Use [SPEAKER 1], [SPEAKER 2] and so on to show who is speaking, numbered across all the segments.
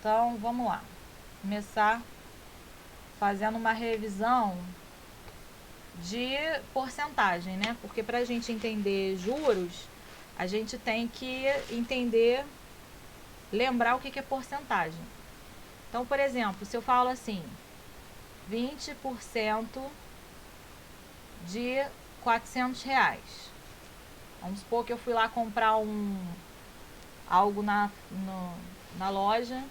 [SPEAKER 1] Então, vamos lá. Começar fazendo uma revisão de porcentagem, né? Porque para a gente entender juros, a gente tem que entender, lembrar o que é porcentagem. Então, por exemplo, se eu falo assim, 20% de R$ 400. Vamos supor que eu fui lá comprar algo na loja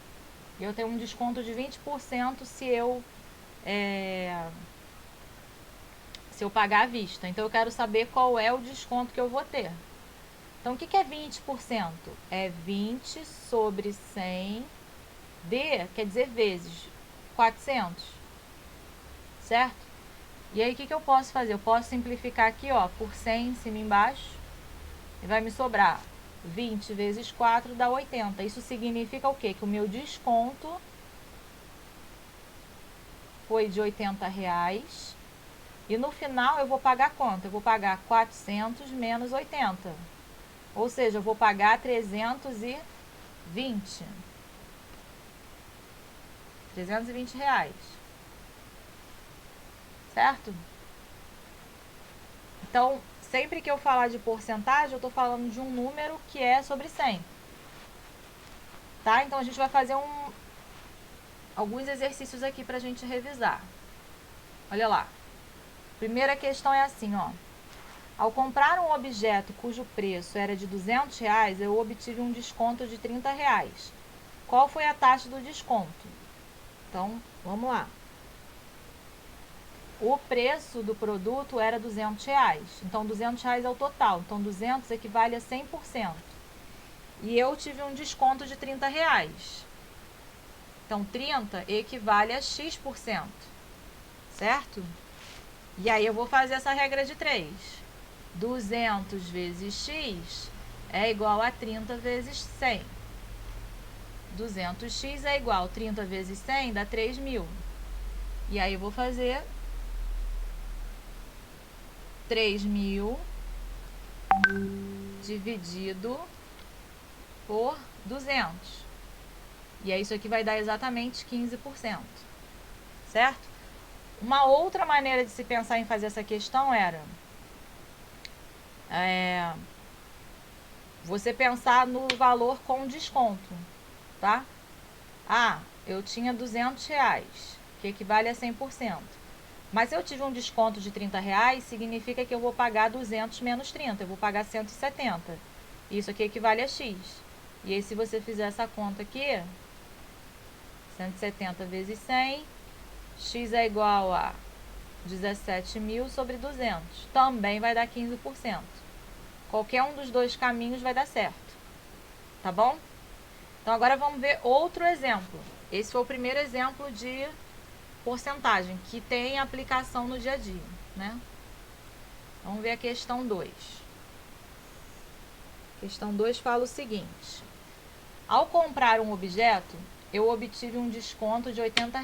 [SPEAKER 1] e eu tenho um desconto de 20% se eu pagar à vista. Então eu quero saber qual é o desconto que eu vou ter. Então o que é 20%? É 20 sobre 100 quer dizer, vezes 400, certo? E aí o que eu posso fazer? Eu posso simplificar aqui, ó, por 100 em cima e embaixo, e vai me sobrar 20 vezes 4 dá 80. Isso significa o quê? Que o meu desconto foi de R$ 80. E no final eu vou pagar quanto? Eu vou pagar 400 menos 80. Ou seja, eu vou pagar 320. R$ 320. Certo? Então, sempre que eu falar de porcentagem, eu estou falando de um número que é sobre 100. Tá? Então, a gente vai fazer alguns exercícios aqui para a gente revisar. Olha lá. Primeira questão é assim, ó. Ao comprar um objeto cujo preço era de R$ 200, eu obtive um desconto de R$ 30. Qual foi a taxa do desconto? Então, vamos lá. O preço do produto era R$ 200. Então, R$ 200 é o total. Então, 200 equivale a 100%. E eu tive um desconto de R$ 30. Então, 30 equivale a X%. Certo? E aí, eu vou fazer essa regra de 3. 200 vezes X é igual a 30 vezes 100. 200x é igual a 30 vezes 100, dá 3.000. E aí, eu vou fazer 3.000 dividido por 200. E aí, isso aqui vai dar exatamente 15%. Certo? Uma outra maneira de se pensar em fazer essa questão era você pensar no valor com desconto, tá? Ah, eu tinha R$ 200, que equivale a 100%. Mas se eu tive um desconto de R$ 30, significa que eu vou pagar 200 menos 30, eu vou pagar 170. Isso aqui equivale a X. E aí, se você fizer essa conta aqui, 170 vezes 100, X é igual a 17.000 sobre 200. Também vai dar 15%. Qualquer um dos dois caminhos vai dar certo. Tá bom? Então, agora vamos ver outro exemplo. Esse foi o primeiro exemplo de porcentagem que tem aplicação no dia a dia, né? Vamos ver a questão 2. Questão 2 fala o seguinte: ao comprar um objeto, eu obtive um desconto de R$ 80.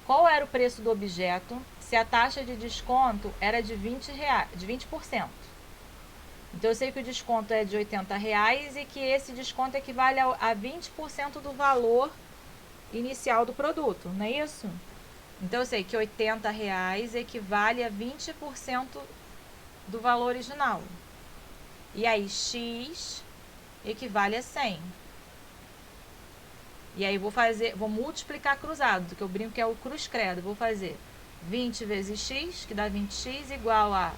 [SPEAKER 1] Qual era o preço do objeto se a taxa de desconto era de 20%? Então, eu sei que o desconto é de R$ 80 e que esse desconto equivale a 20% do valor inicial do produto, não é isso? Então, eu sei que R$ 80 equivale a 20% do valor original. E aí, X equivale a 100. E aí, vou multiplicar cruzado, que eu brinco que é o cruz credo. Vou fazer 20 vezes X, que dá 20x, igual a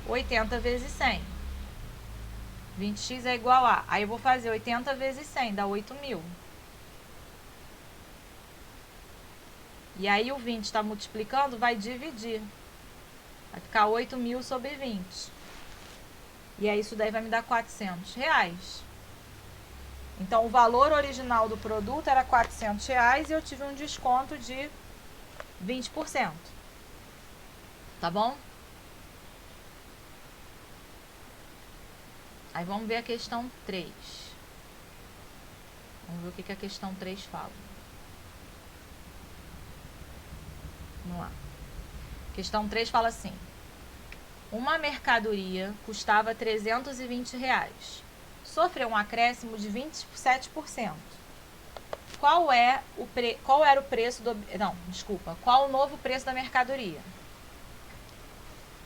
[SPEAKER 1] 80 vezes 100. 20x é igual a... Aí, eu vou fazer 80 vezes 100, dá 8.000. E aí, o 20 está multiplicando, vai dividir. Vai ficar 8.000 sobre 20. E aí, isso daí vai me dar R$ 400. Então, o valor original do produto era R$ 400 e eu tive um desconto de 20%. Tá bom? Aí, vamos ver a questão 3. Vamos ver o que a questão 3 fala. Vamos lá. Questão 3 fala assim: uma mercadoria custava R$ 320. Sofreu um acréscimo de 27%. qual era o preço do... Não, desculpa. Qual o novo preço da mercadoria?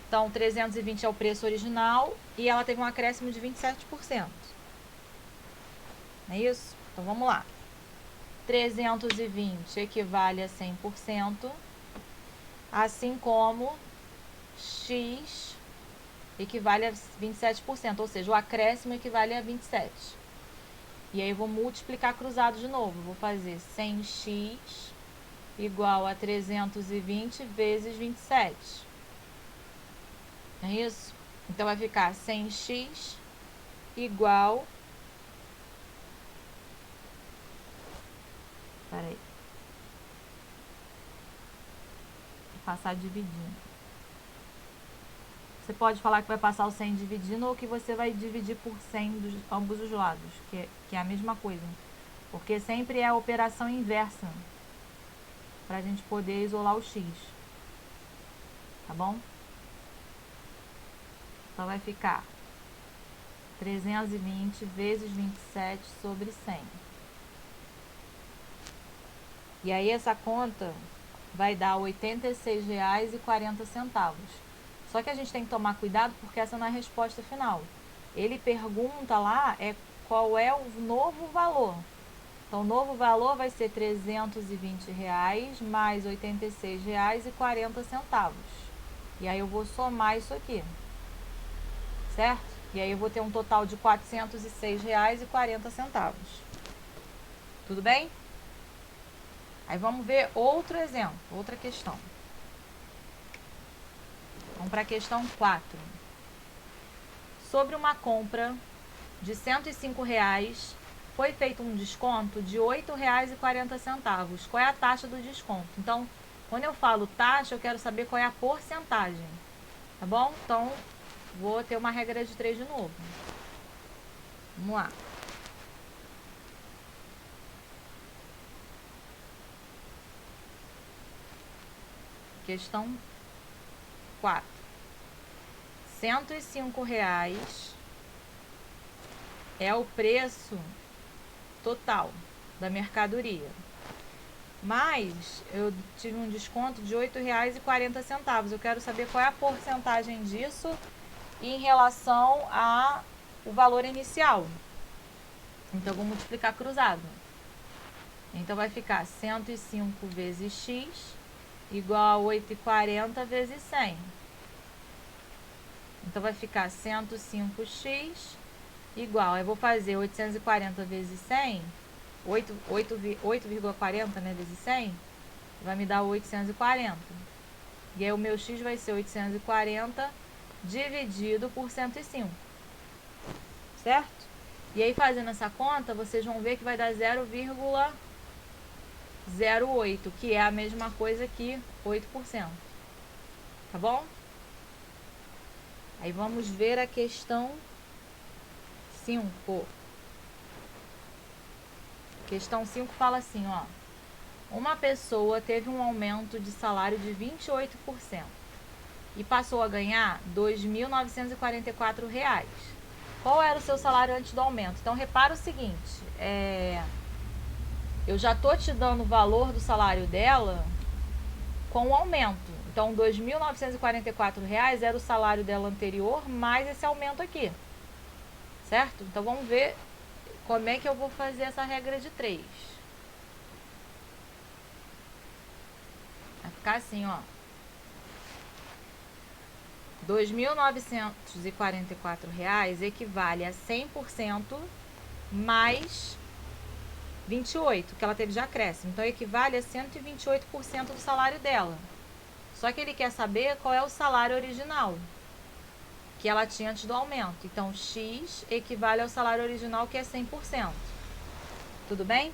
[SPEAKER 1] Então, 320 é o preço original e ela teve um acréscimo de 27%. Não é isso? Então, vamos lá. 320 equivale a 100%, assim como X equivale a 27%, ou seja, o acréscimo equivale a 27%. E aí eu vou multiplicar cruzado de novo. Vou fazer 100x igual a 320 vezes 27. É isso? Então vai ficar 100x igual... Peraí. Vou passar dividindo. Você pode falar que vai passar o 100 dividindo ou que você vai dividir por 100 dos ambos os lados, que é a mesma coisa. Porque sempre é a operação inversa, para a gente poder isolar o x. Tá bom? Então vai ficar 320 vezes 27 sobre 100. E aí essa conta vai dar R$ 86,40. Só que a gente tem que tomar cuidado porque essa não é a resposta final. Ele pergunta lá qual é o novo valor. Então, o novo valor vai ser R$ 320 mais R$ 86,40. E aí eu vou somar isso aqui. Certo? E aí eu vou ter um total de R$ 406,40. Tudo bem? Aí vamos ver outro exemplo, outra questão. Vamos para a questão 4. Sobre uma compra de R$ 105, foi feito um desconto de R$ 8,40. Qual é a taxa do desconto? Então, quando eu falo taxa, eu quero saber qual é a porcentagem. Tá bom? Então, vou ter uma regra de 3 de novo. Vamos lá. Questão 4. R$ 105 é o preço total da mercadoria. Mas eu tive um desconto de R$ 8,40. Eu quero saber qual é a porcentagem disso em relação ao valor inicial. Então, eu vou multiplicar cruzado. Então, vai ficar 105 vezes x igual a 8,40 vezes 100. Então, vai ficar 105x igual, eu vou fazer 840 vezes 100, 8,40, né, vezes 100, vai me dar 840. E aí o meu x vai ser 840 dividido por 105. Certo? E aí fazendo essa conta, vocês vão ver que vai dar 0,08, que é a mesma coisa que 8%. Tá bom? Aí vamos ver a questão 5. Questão 5 fala assim, ó. Uma pessoa teve um aumento de salário de 28% e passou a ganhar R$ 2.944. Qual era o seu salário antes do aumento? Então, repara o seguinte, eu já tô te dando o valor do salário dela com o aumento. Então, R$ 2.944 era o salário dela anterior, mais esse aumento aqui. Certo? Então, vamos ver como é que eu vou fazer essa regra de 3. Vai ficar assim, ó. R$ 2.944 equivale a 100% mais 28, que ela teve de acréscimo. Então, equivale a 128% do salário dela. Só que ele quer saber qual é o salário original que ela tinha antes do aumento. Então, x equivale ao salário original, que é 100%. Tudo bem?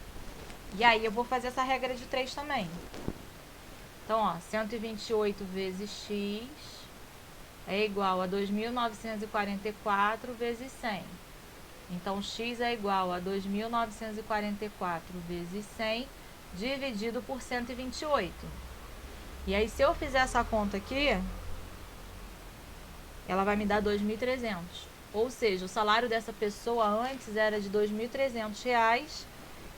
[SPEAKER 1] E aí, eu vou fazer essa regra de 3 também. Então, ó, 128 vezes x é igual a 2.944 vezes 100. Então, x é igual a 2.944 vezes 100 dividido por 128. E aí, se eu fizer essa conta aqui, ela vai me dar 2.300. Ou seja, o salário dessa pessoa antes era de R$ 2.300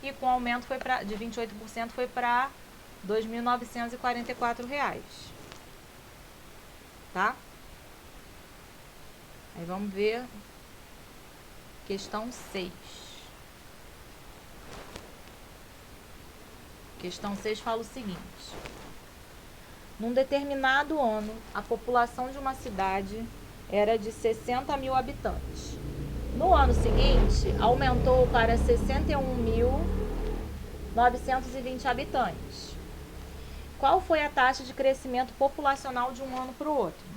[SPEAKER 1] e com o aumento foi de 28% foi para R$ 2.944. Tá? Aí vamos ver questão 6. Questão 6 fala o seguinte: num determinado ano, a população de uma cidade era de 60 mil habitantes. No ano seguinte, aumentou para 61.920 habitantes. Qual foi a taxa de crescimento populacional de um ano para o outro?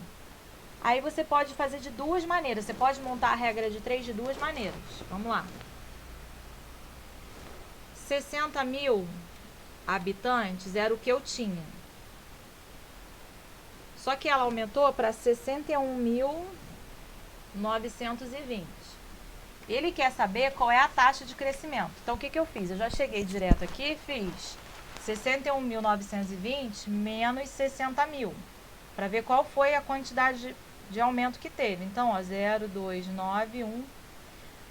[SPEAKER 1] Aí você pode fazer de duas maneiras. Você pode montar a regra de 3 de duas maneiras. Vamos lá. 60 mil habitantes era o que eu tinha. Só que ela aumentou para 61.920. Ele quer saber qual é a taxa de crescimento. Então, o que eu fiz? Eu já cheguei direto aqui e fiz 61.920 menos 60 mil. Para ver qual foi a quantidade de aumento que teve. Então, ó, 0, 2, 9, 1.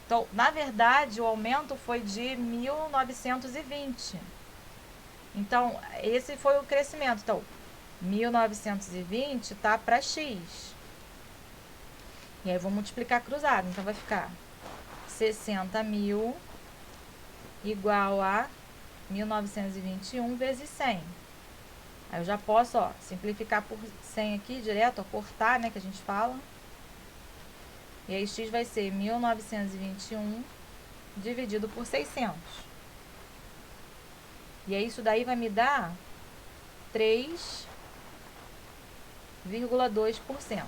[SPEAKER 1] Então, na verdade, o aumento foi de 1.920. Então, esse foi o crescimento. Então, 1.920 tá para x. E aí, eu vou multiplicar cruzado. Então, vai ficar 60 mil igual a 1.921 vezes 100. Aí eu já posso, ó, simplificar por 100 aqui direto, ó, cortar, né, que a gente fala. E aí x vai ser 1.921 dividido por 600. E aí isso daí vai me dar 3,2%.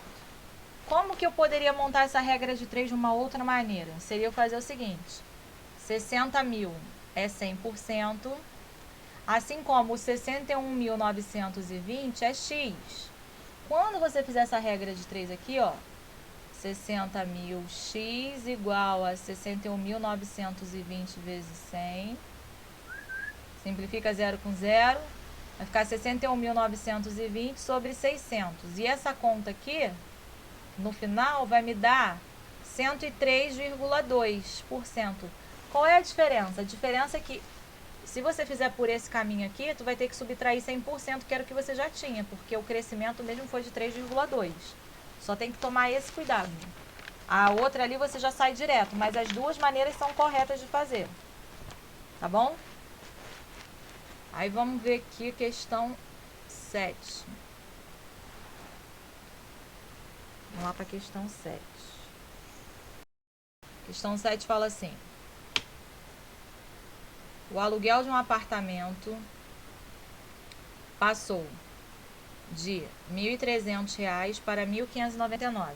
[SPEAKER 1] Como que eu poderia montar essa regra de 3 de uma outra maneira? Seria eu fazer o seguinte: 60 mil é 100%, assim como 61.920 é x. Quando você fizer essa regra de 3 aqui, ó, 60.000x igual a 61.920 vezes 100. Simplifica 0 com 0. Vai ficar 61.920 sobre 600. E essa conta aqui, no final, vai me dar 103,2%. Qual é a diferença? A diferença é que, se você fizer por esse caminho aqui, tu vai ter que subtrair 100%, que era o que você já tinha, porque o crescimento mesmo foi de 3,2%. Só tem que tomar esse cuidado. A outra ali você já sai direto, mas as duas maneiras são corretas de fazer. Tá bom? Aí vamos ver aqui a questão 7. Vamos lá para a questão 7. Questão 7 fala assim: o aluguel de um apartamento passou de R$ 1.300 para R$ 1.599.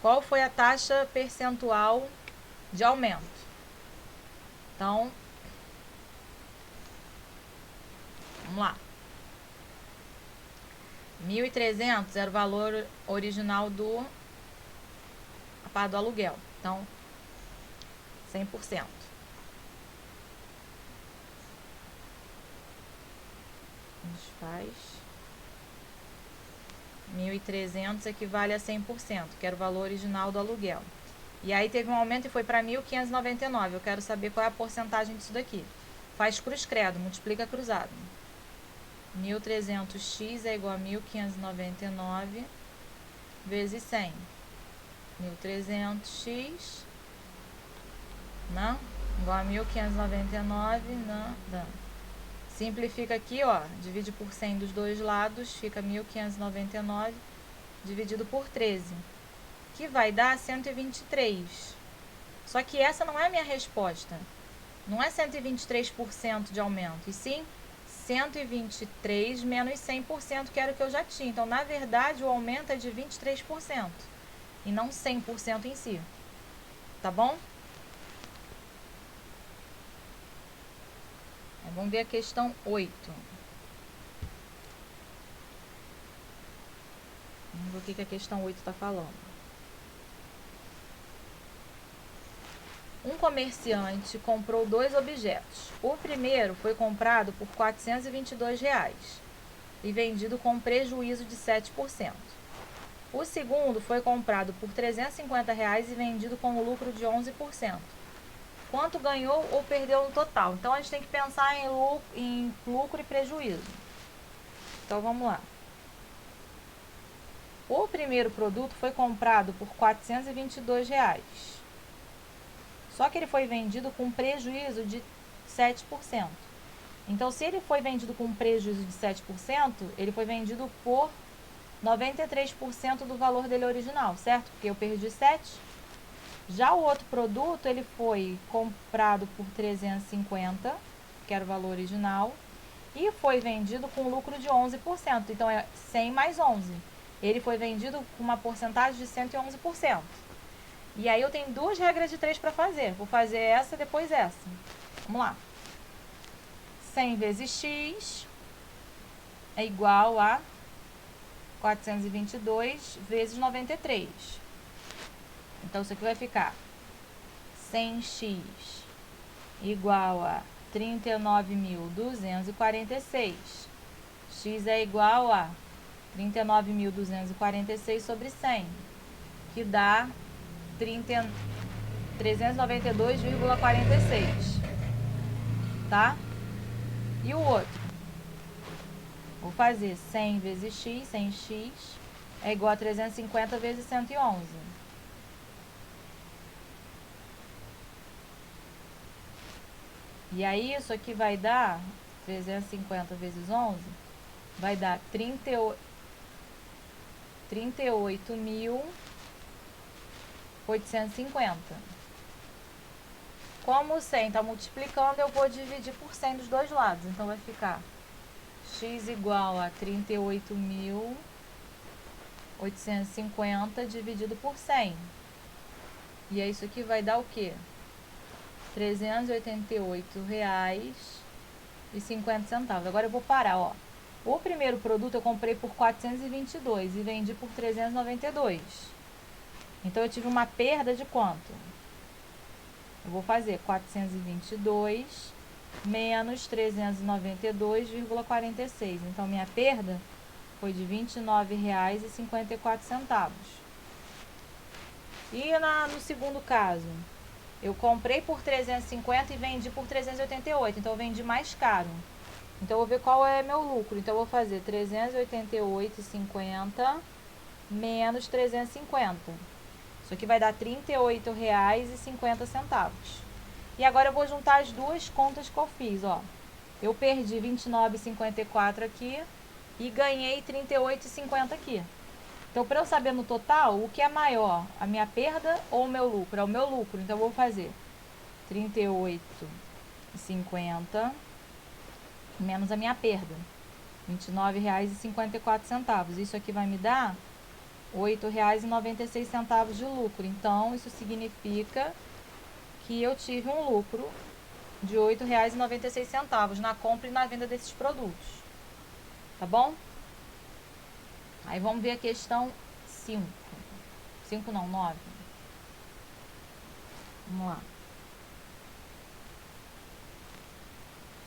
[SPEAKER 1] Qual foi a taxa percentual de aumento? Então, vamos lá. 1.300 era o valor original do aluguel. Então, 100%. A gente faz 1.300 equivale a 100%, que era o valor original do aluguel. E aí teve um aumento e foi para 1.599. Eu quero saber qual é a porcentagem disso daqui. Faz cruz credo, multiplica cruzado. 1.300x é igual a 1.599 vezes 100. 1.300x, não, igual a 1.599, não, dá. Simplifica aqui, ó, divide por 100 dos dois lados, fica 1.599 dividido por 13, que vai dar 123. Só que essa não é a minha resposta. Não é 123% de aumento, e sim 123 menos 100%, que era o que eu já tinha. Então, na verdade, o aumento é de 23%, e não 100% em si. Tá bom? Vamos ver a questão 8. Vamos ver o que a questão 8 está falando. Um comerciante comprou 2 objetos. O primeiro foi comprado por R$ 422 e vendido com prejuízo de 7%. O segundo foi comprado por R$ 350 e vendido com lucro de 11%. quanto ganhou ou perdeu no total. Então, a gente tem que pensar em lucro e prejuízo. Então, vamos lá. O primeiro produto foi comprado por R$ 422. Só que ele foi vendido com prejuízo de 7%. Então, se ele foi vendido com prejuízo de 7%, ele foi vendido por 93% do valor dele original, certo? Porque eu perdi 7%. Já o outro produto, ele foi comprado por 350, que era o valor original, e foi vendido com lucro de 11%. Então, é 100 mais 11. Ele foi vendido com uma porcentagem de 111%. E aí, eu tenho duas regras de 3 para fazer. Vou fazer essa e depois essa. Vamos lá. 100 vezes x é igual a 422 vezes 93. Então, isso aqui vai ficar 100x igual a 39.246. X é igual a 39.246 sobre 100, que dá 392,46, tá? E o outro? Vou fazer 100 vezes x, 100x, é igual a 350 vezes 111. E aí, isso aqui vai dar, 350 vezes 11, vai dar 38.850. Como o 100 está multiplicando, eu vou dividir por 100 dos dois lados. Então, vai ficar x igual a 38.850 dividido por 100. E aí, isso aqui vai dar o quê? R$ 388,50. Agora eu vou parar, ó. O primeiro produto eu comprei por 422 e vendi por 392. Então, eu tive uma perda de quanto? Eu vou fazer 422 menos 392,46. Então, minha perda foi de R$ 29,54. E no segundo caso, eu comprei por 350 e vendi por 388. Então, eu vendi mais caro. Então, eu vou ver qual é meu lucro. Então, eu vou fazer 388,50 menos 350. Isso aqui vai dar R$ 38,50. E agora, eu vou juntar as duas contas que eu fiz, ó. Eu perdi R$ 29,54 aqui e ganhei R$ 38,50 aqui. Então, para eu saber no total, o que é maior, a minha perda ou o meu lucro? É o meu lucro. Então, eu vou fazer 38,50 menos a minha perda, R$ 29,54. Isso aqui vai me dar R$ 8,96 de lucro. Então, isso significa que eu tive um lucro de R$ 8,96 na compra e na venda desses produtos. Tá bom? Aí vamos ver a questão 5. 5 não, 9. Vamos lá.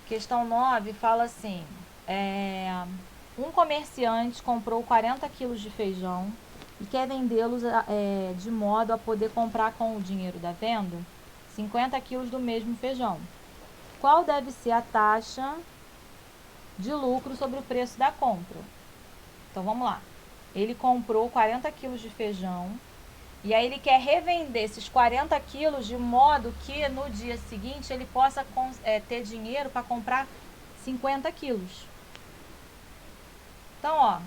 [SPEAKER 1] Questão 9 fala assim: um comerciante comprou 40 quilos de feijão e quer vendê-los de modo a poder comprar com o dinheiro da venda 50 quilos do mesmo feijão. Qual deve ser a taxa de lucro sobre o preço da compra? Então, vamos lá. Ele comprou 40 quilos de feijão e aí ele quer revender esses 40 quilos de modo que no dia seguinte ele possa ter dinheiro para comprar 50 quilos. Então, ó,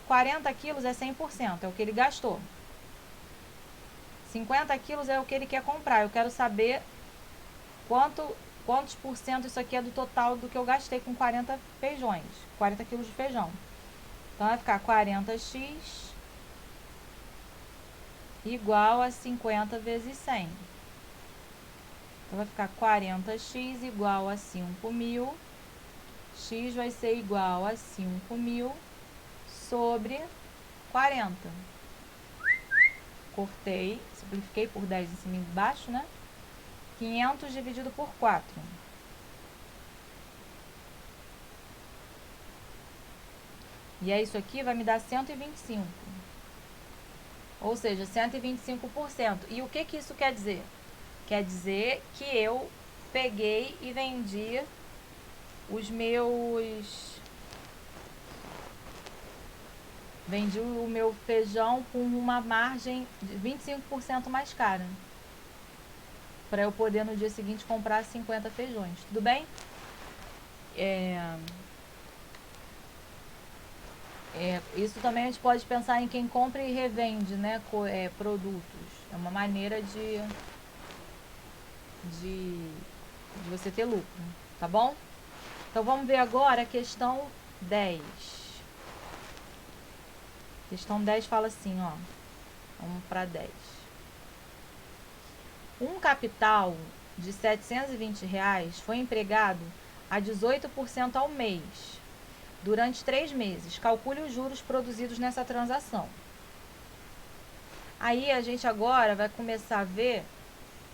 [SPEAKER 1] 40 quilos é 100%, é o que ele gastou. 50 quilos é o que ele quer comprar. Eu quero saber quantos por cento isso aqui é do total do que eu gastei com 40 feijões, 40 quilos de feijão. Então, vai ficar 40x igual a 50 vezes 100. Então, vai ficar 40x igual a 5.000. X vai ser igual a 5.000 sobre 40. Cortei, simplifiquei por 10 em cima e embaixo, né? 500 dividido por 4. E aí, isso aqui vai me dar 125. Ou seja, 125%. E o que isso quer dizer? Quer dizer que eu peguei e vendi os meus... Vendi o meu feijão com uma margem de 25% mais cara, para eu poder no dia seguinte comprar 50 feijões. Tudo bem? Isso também a gente pode pensar em quem compra e revende, né, produtos. É uma maneira de você ter lucro, tá bom? Então vamos ver agora a questão 10. Questão 10 fala assim, ó. Vamos para 10. Um capital de R$ 720 foi empregado a 18% ao mês, durante 3 meses. Calcule os juros produzidos nessa transação. Aí a gente agora vai começar a ver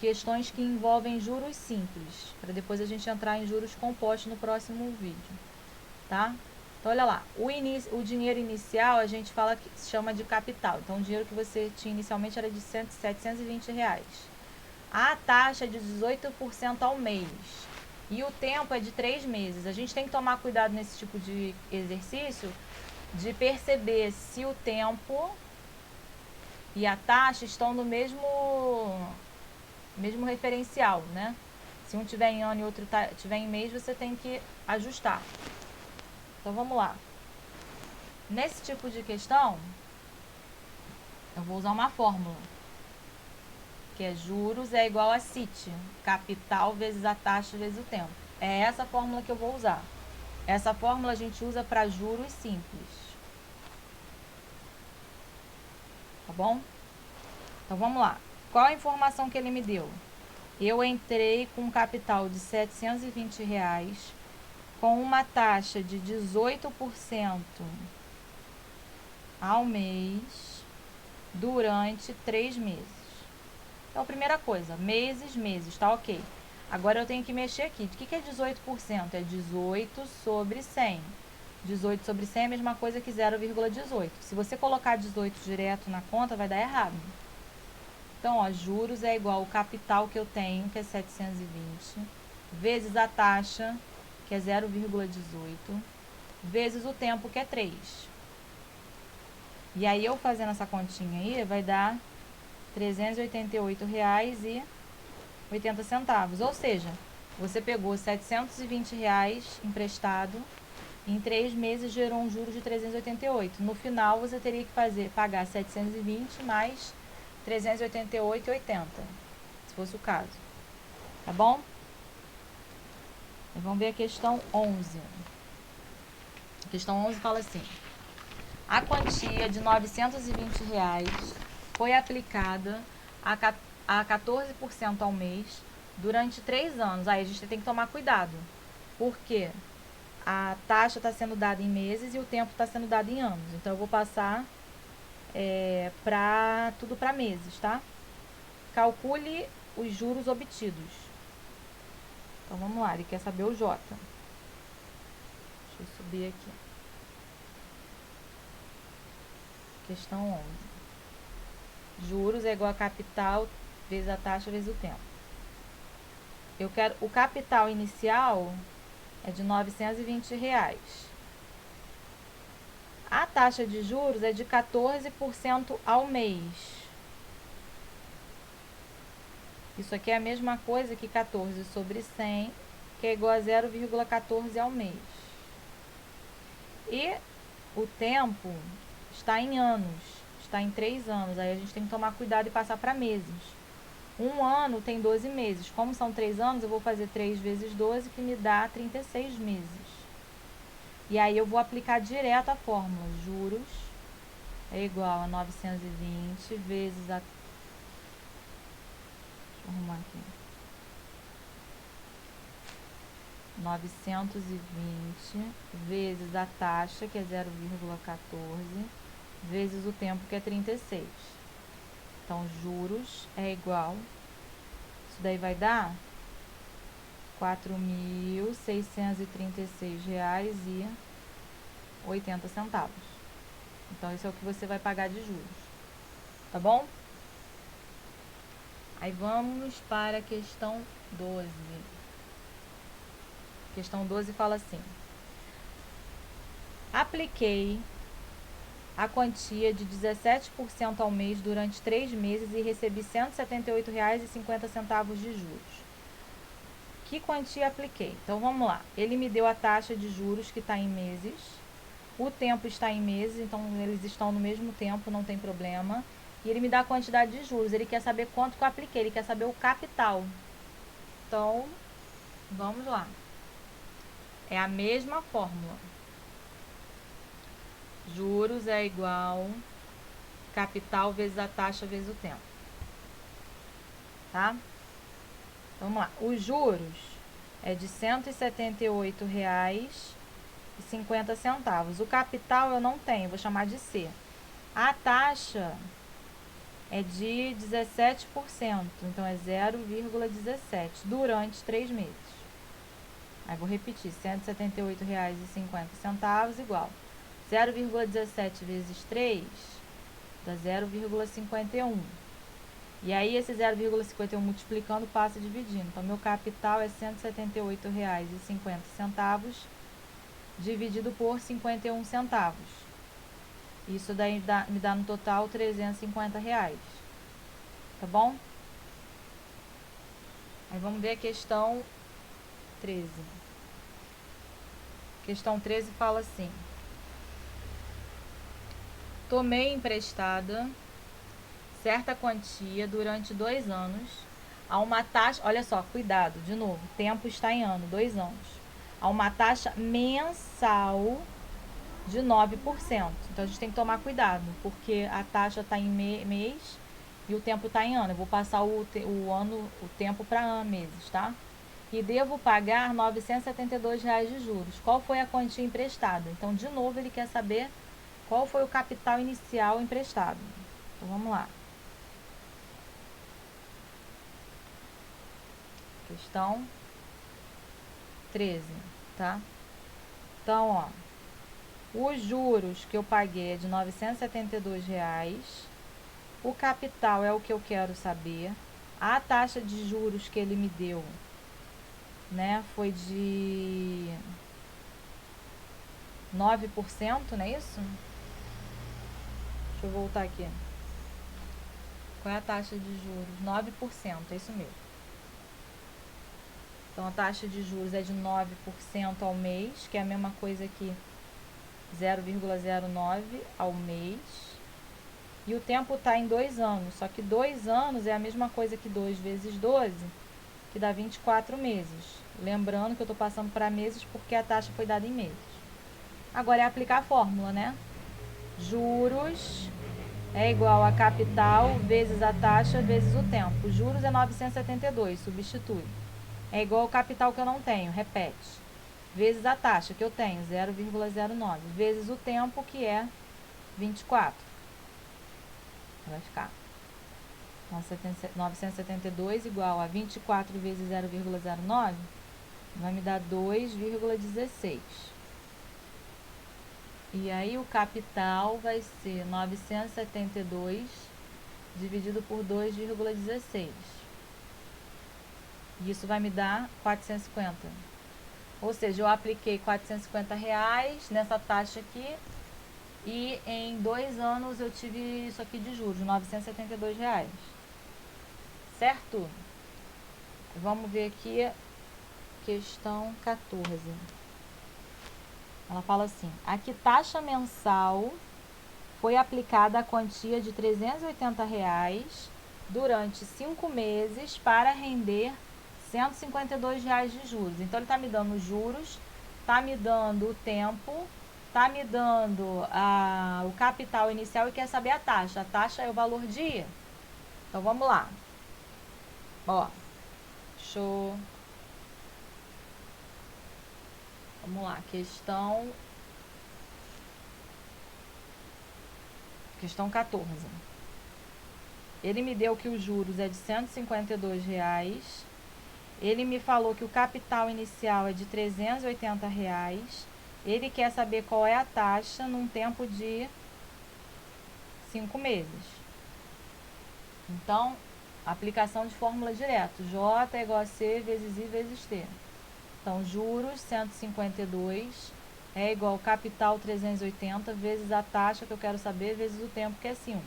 [SPEAKER 1] questões que envolvem juros simples, para depois a gente entrar em juros compostos no próximo vídeo, tá? Então, olha lá, o dinheiro inicial a gente fala que se chama de capital. Então, o dinheiro que você tinha inicialmente era de R$ 720. A taxa é de 18% ao mês. E o tempo é de 3 meses. A gente tem que tomar cuidado nesse tipo de exercício de perceber se o tempo e a taxa estão no mesmo referencial, né? Se um tiver em ano e outro tiver em mês, você tem que ajustar. Então, vamos lá. Nesse tipo de questão, eu vou usar uma fórmula, que é juros é igual a CIT, capital vezes a taxa vezes o tempo. É essa fórmula que eu vou usar. Essa fórmula a gente usa para juros simples. Tá bom? Então, vamos lá. Qual a informação que ele me deu? Eu entrei com um capital de R$ 720, com uma taxa de 18% ao mês, durante 3 meses. Então, primeira coisa, meses, tá ok. Agora eu tenho que mexer aqui. O que é 18%? É 18 sobre 100. 18 sobre 100 é a mesma coisa que 0,18. Se você colocar 18 direto na conta, vai dar errado. Então, ó, juros é igual ao capital que eu tenho, que é 720, vezes a taxa, que é 0,18, vezes o tempo, que é 3. E aí, eu fazendo essa continha aí, vai dar R$ 388,80. Ou seja, você pegou R$ 720 emprestado, em 3 meses gerou um juro de 388. No final, você teria que pagar 720 mais 388,80, se fosse o caso. Tá bom? Vamos ver a questão 11. A questão 11 fala assim: a quantia de R$ 920 foi aplicada a 14% ao mês durante 3 anos. Aí a gente tem que tomar cuidado, porque a taxa está sendo dada em meses e o tempo está sendo dado em anos. Então, eu vou passar tudo para meses, tá? Calcule os juros obtidos. Então, vamos lá, ele quer saber o J. Deixa eu subir aqui. Questão 11. Juros é igual a capital vezes a taxa vezes o tempo. Eu quero o capital inicial é de R$ 920. A taxa de juros é de 14% ao mês. Isso aqui é a mesma coisa que 14 sobre 100, que é igual a 0,14 ao mês. E o tempo está em anos, está em 3 anos. Aí a gente tem que tomar cuidado e passar para meses. Um ano tem 12 meses. Como são 3 anos, eu vou fazer 3 vezes 12, que me dá 36 meses. E aí eu vou aplicar direto a fórmula. Juros é igual a 920 vezes a... Deixa eu arrumar aqui. 920 vezes a taxa, que é 0,14, vezes o tempo, que é 36. Então, juros é igual... Isso daí vai dar R$ 4.636,80. Então, esse é o que você vai pagar de juros. Tá bom? Aí vamos para a questão 12. Questão 12 fala assim: apliquei a quantia de 17% ao mês durante 3 meses e recebi R$ 178,50 de juros. Que quantia apliquei? Então vamos lá. Ele me deu a taxa de juros que está em meses. O tempo está em meses, então eles estão no mesmo tempo, não tem problema. E ele me dá a quantidade de juros. Ele quer saber quanto que eu apliquei, ele quer saber o capital. Então, vamos lá. É a mesma fórmula. Juros é igual capital vezes a taxa vezes o tempo. Tá? Vamos lá. Os juros é de R$ 178,50. O capital eu não tenho, vou chamar de C. A taxa é de 17%, então é 0,17 durante 3 meses. Aí vou repetir, R$ 178,50 igual 0,17 vezes 3 dá 0,51. E aí esse 0,51 multiplicando passa dividindo. Então meu capital é R$ 178,50 dividido por 51 centavos. Isso daí me dá no total R$ 350. Tá bom? Aí vamos ver a questão 13. Questão 13 fala assim: tomei emprestada certa quantia durante 2 anos a uma taxa, olha só, cuidado, de novo, tempo está em ano, 2 anos, a uma taxa mensal de 9%. Então a gente tem que tomar cuidado, porque a taxa está em mês e o tempo está em ano. Eu vou passar o tempo para meses, tá? E devo pagar R$ 972 de juros. Qual foi a quantia emprestada? Então, de novo, ele quer saber qual foi o capital inicial emprestado. Então, vamos lá. Questão 13, tá? Então, ó, os juros que eu paguei é de R$ 972. O capital é o que eu quero saber. A taxa de juros que ele me deu, né, foi de 9%, não é isso? Deixa eu voltar aqui. Qual é a taxa de juros? 9%, é isso mesmo. Então, a taxa de juros é de 9% ao mês, que é a mesma coisa que 0,09 ao mês. E o tempo está em 2 anos, só que 2 anos é a mesma coisa que 2 vezes 12, que dá 24 meses. Lembrando que eu estou passando para meses porque a taxa foi dada em meses. Agora é aplicar a fórmula, né? Juros é igual a capital vezes a taxa vezes o tempo. Juros é 972, substitui. É igual ao capital que eu não tenho, repete. Vezes a taxa que eu tenho, 0,09. Vezes o tempo, que é 24. Vai ficar 972 igual a 24 vezes 0,09. Vai me dar 2,16. E aí o capital vai ser 972 dividido por 2,16. Isso vai me dar 450. Ou seja, eu apliquei R$ 450 nessa taxa aqui e em 2 anos eu tive isso aqui de juros, R$ 972. Certo? Vamos ver aqui questão 14. Ela fala assim: a que taxa mensal foi aplicada a quantia de R$ 380 durante 5 meses para render R$ 152 de juros? Então, ele está me dando os juros, está me dando o tempo, está me dando o capital inicial e quer saber a taxa. A taxa é o valor dia. Então, vamos lá. Ó, show. Vamos lá, questão 14. Ele me deu que os juros é de R$ 152. Ele me falou que o capital inicial é de R$ 380. Ele quer saber qual é a taxa num tempo de 5 meses. Então, aplicação de fórmula direto. J é igual a C vezes I vezes T. Então, juros 152 é igual ao capital 380 vezes a taxa que eu quero saber vezes o tempo, que é 5.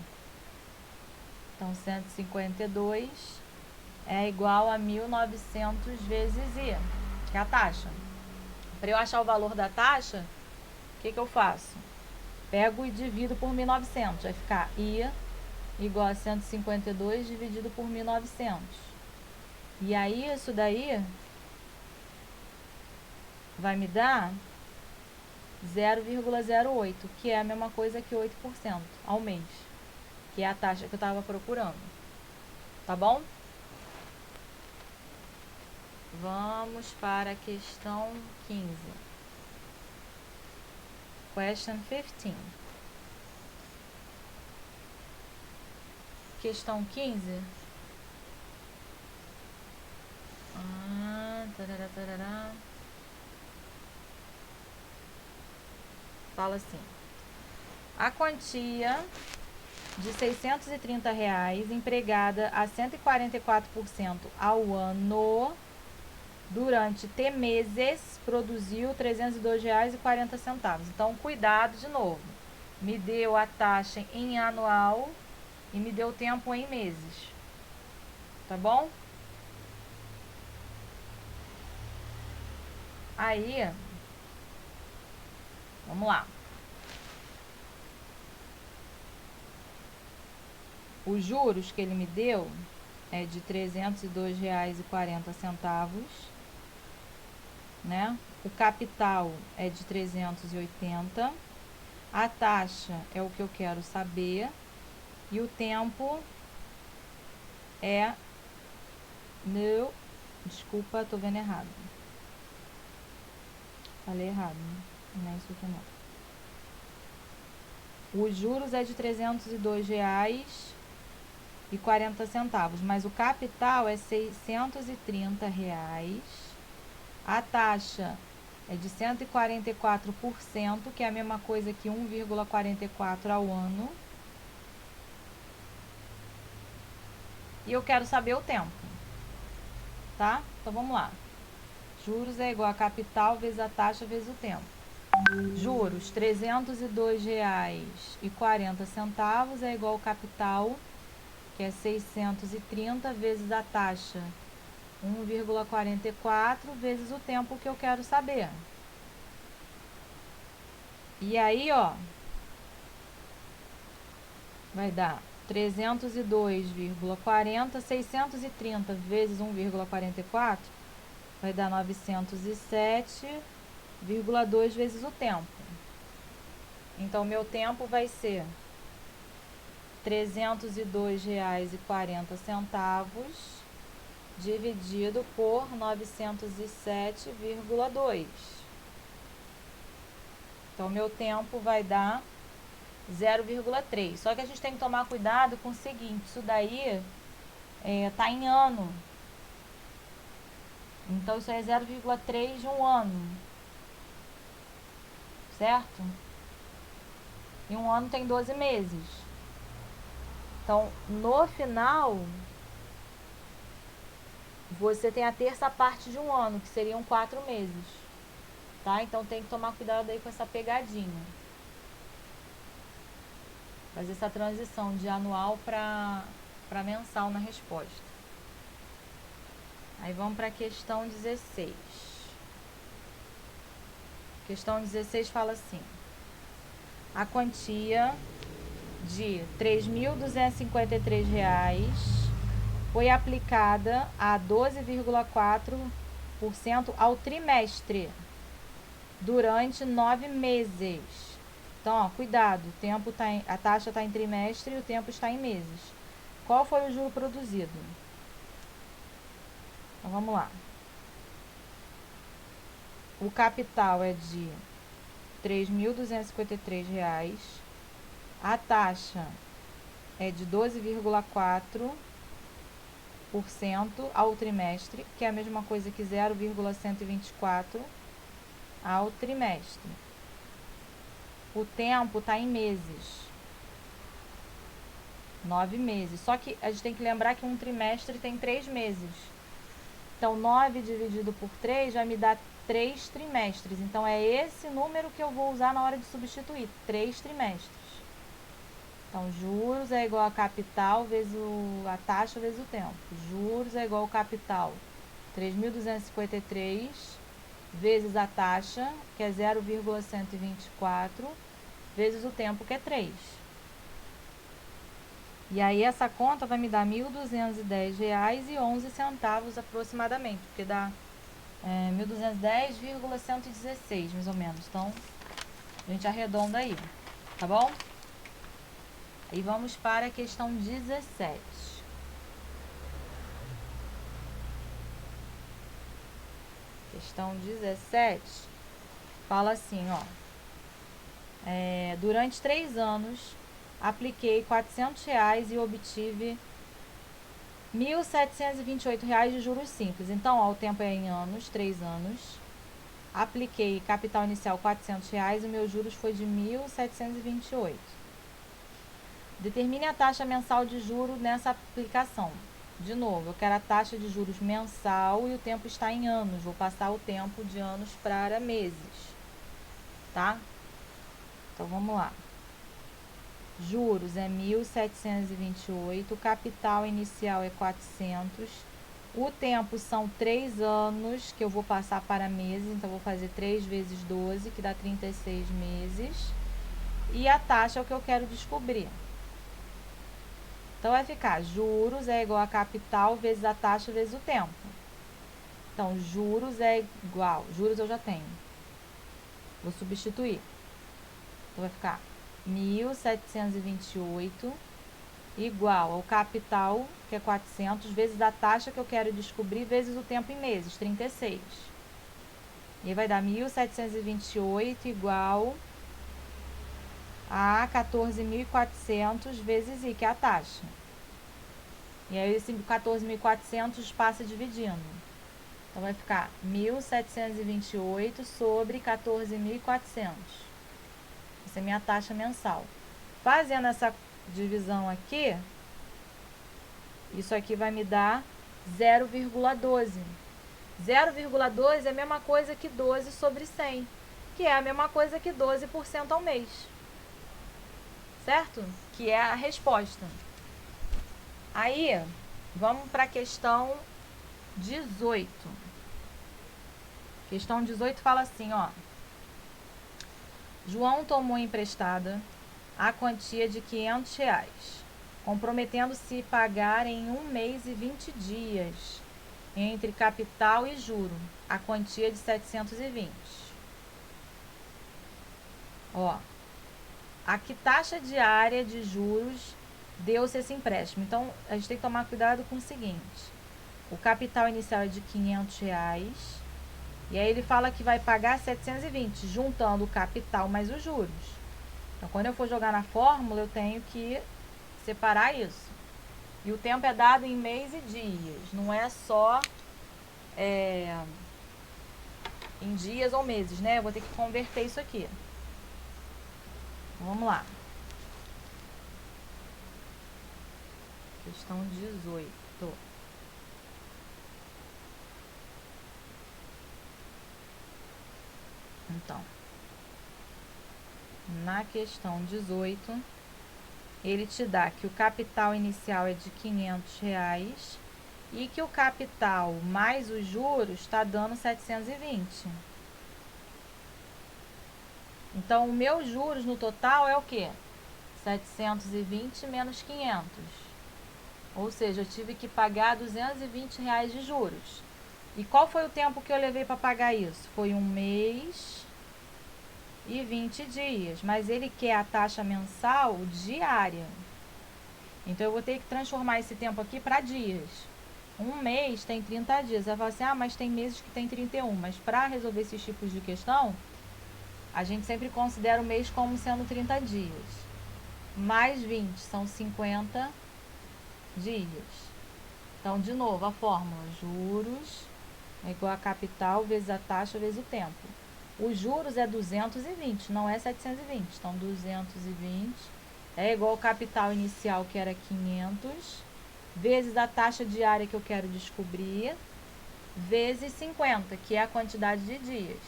[SPEAKER 1] Então, 152 é igual a 1.900 vezes I, que é a taxa. Para eu achar o valor da taxa, o que eu faço? Pego e divido por 1.900. Vai ficar I igual a 152 dividido por 1.900. E aí, isso daí vai me dar 0,08, que é a mesma coisa que 8% ao mês, que é a taxa que eu estava procurando. Tá bom? Vamos para a questão 15. Question 15. Questão 15. Fala assim: a quantia de R$630 empregada a 144% ao ano durante T meses produziu R$302,40. Então, cuidado de novo. Me deu a taxa em anual e me deu o tempo em meses. Tá bom? Aí, vamos lá. Os juros que ele me deu é de R$302,40, né? O capital é de 380. A taxa é o que eu quero saber. E o tempo é... Não, desculpa, tô vendo errado. Falei errado, né? Não é isso aqui não. Os juros é de R$302,40, mas o capital é R$630. A taxa é de 144%, que é a mesma coisa que 1,44 ao ano. E eu quero saber o tempo, tá? Então, vamos lá. Juros é igual a capital vezes a taxa vezes o tempo. Juros, R$302,40 é igual ao capital, que é 630, vezes a taxa, 1,44, vezes o tempo que eu quero saber. E aí, ó, vai dar 302,40, 630 vezes 1,44, vai dar 907,2 vezes o tempo. Então, meu tempo vai ser R$302,40 dividido por 907,2. Então, meu tempo vai dar 0,3. Só que a gente tem que tomar cuidado com o seguinte: isso daí tá em ano. Então, isso aí é 0,3 de um ano. Certo? E um ano tem 12 meses. Então, no final, você tem a terça parte de um ano, que seriam 4 meses. Tá? Então, tem que tomar cuidado aí com essa pegadinha. Fazer essa transição de anual para mensal na resposta. Aí vamos para a questão 16. Questão 16 fala assim: a quantia de R$3.253 foi aplicada a 12,4% ao trimestre durante 9 meses. Então, ó, cuidado, o tempo tá a taxa está em trimestre e o tempo está em meses. Qual foi o juro produzido? Então, vamos lá. O capital é de R$3.253. A taxa é de 12,4% ao trimestre, que é a mesma coisa que 0,124 ao trimestre. O tempo está em meses. 9 meses. Só que a gente tem que lembrar que um trimestre tem 3 meses. Então, 9 dividido por 3 vai me dar 3 trimestres. Então, é esse número que eu vou usar na hora de substituir. 3 trimestres. Então, juros é igual a capital vezes a taxa vezes o tempo. Juros é igual ao capital 3.253 vezes a taxa, que é 0,124, vezes o tempo, que é 3. E aí essa conta vai me dar R$ 1.210,11 aproximadamente, porque dá 1.210,116 mais ou menos. Então, a gente arredonda aí, tá bom? E vamos para a questão 17. Questão 17 fala assim, ó. Durante 3 anos, apliquei R$ 400 e obtive R$ 1.728 de juros simples. Então, ó, o tempo é em anos, 3 anos. Apliquei capital inicial R$ 400 e o meu juros foi de 1.728. Determine a taxa mensal de juros nessa aplicação. De novo, eu quero a taxa de juros mensal e o tempo está em anos. Vou passar o tempo de anos para meses, tá? Então, vamos lá. Juros é 1.728, capital inicial é 400. O tempo são 3 anos que eu vou passar para meses, então vou fazer 3 vezes 12, que dá 36 meses. E a taxa é o que eu quero descobrir. Então, vai ficar juros é igual a capital vezes a taxa vezes o tempo. Então, juros é igual, juros eu já tenho. Vou substituir. Então, vai ficar 1.728 igual ao capital, que é 400, vezes a taxa que eu quero descobrir, vezes o tempo em meses, 36. E aí vai dar 1.728 igual a 14.400 vezes I, que é a taxa. E aí esse 14.400 passa dividindo. Então, vai ficar 1.728 sobre 14.400. Essa é a minha taxa mensal. Fazendo essa divisão aqui, isso aqui vai me dar 0,12. 0,12 é a mesma coisa que 12 sobre 100, que é a mesma coisa que 12% ao mês. Certo? Que é a resposta. Aí, vamos para a questão 18. Questão 18 fala assim, ó. João tomou emprestada a quantia de R$ 500, comprometendo-se pagar em 1 mês e 20 dias, entre capital e juro, a quantia de 720. Ó, a que taxa diária de juros deu-se esse empréstimo? Então, a gente tem que tomar cuidado com o seguinte. O capital inicial é de R$ 500, e aí ele fala que vai pagar 720, juntando o capital mais os juros. Então, quando eu for jogar na fórmula, eu tenho que separar isso. E o tempo é dado em mês e dias, não é só em dias ou meses, né? Eu vou ter que converter isso aqui. Então, vamos lá. Questão 18. Então, na questão 18, ele te dá que o capital inicial é de R$ 500 e que o capital mais os juros está dando 720. Então, o meu juros no total é o quê? 720 menos 500. Ou seja, eu tive que pagar R$ 220 de juros. E qual foi o tempo que eu levei para pagar isso? Foi 1 mês e 20 dias. Mas ele quer a taxa mensal diária. Então, eu vou ter que transformar esse tempo aqui para dias. 1 mês tem 30 dias. Vai falar assim, mas tem meses que tem 31. Mas para resolver esses tipos de questão, a gente sempre considera o mês como sendo 30 dias. Mais 20 são 50 dias. Então, de novo, a fórmula, juros é igual a capital vezes a taxa vezes o tempo. Os juros é 220, não é 720. Então, 220 é igual ao capital inicial, que era 500, vezes a taxa diária que eu quero descobrir, vezes 50, que é a quantidade de dias.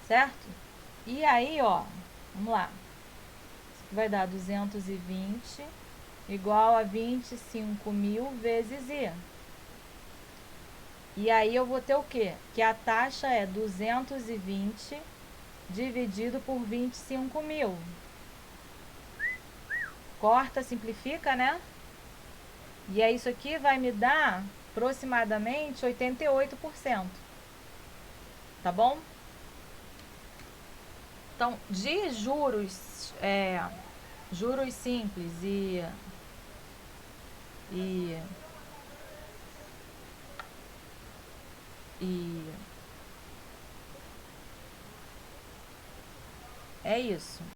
[SPEAKER 1] Certo? E aí, ó, vamos lá. Isso aqui vai dar 220 igual a 25.000 vezes I. E aí eu vou ter o quê? Que a taxa é 220 dividido por 25.000. Corta, simplifica, né? E aí isso aqui vai me dar aproximadamente 88%. Tá bom? Então, de juros simples e é isso.